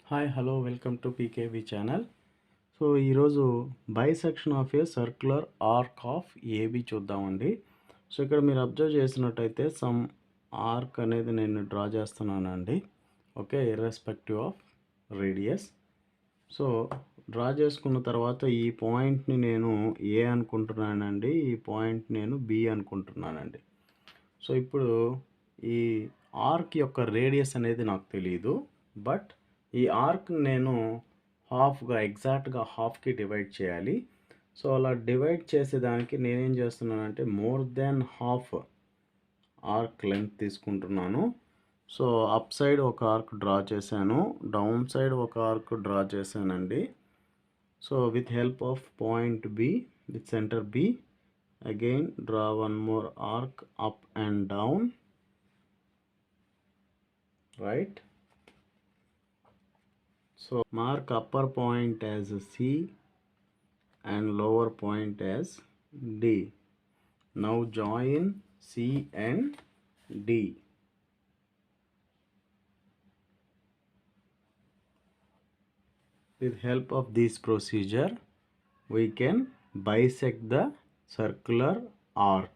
Hi hello welcome to PKV channel. So ఈరోజు bisection of a circular arc of AB చూద్దామండి. So ఇక్కడ మీరు observe చేసినట్టయితే some arc అనేది నేను డ్రా చేస్తున్నానండి. Okay, irrespective of radius. So draw చేసుకున్న తర్వాత ఈ పాయింట్ని నేను ఏ అనుకుంటున్నానండి, ఈ పాయింట్ నేను బి అనుకుంటున్నానండి. సో ఇప్పుడు ఈ ఆర్క్ యొక్క రేడియస్ అనేది నాకు తెలియదు, బట్ ఈ ఆర్క్ నేను హాఫ్గా ఎగ్జాక్ట్గా హాఫ్కి డివైడ్ చేయాలి. సో అలా డివైడ్ చేసేదానికి నేనేం చేస్తున్నానంటే more than half arc length తీసుకుంటున్నాను. సో అప్ సైడ్ ఒక ఆర్క్ డ్రా చేశాను, డౌన్ సైడ్ ఒక ఆర్క్ డ్రా చేశానండి. So with help of point B with centre B again draw one more arc up and down, right? So mark upper point as C and lower point as D. Now join C and D. With help of this procedure, we can bisect the circular arc.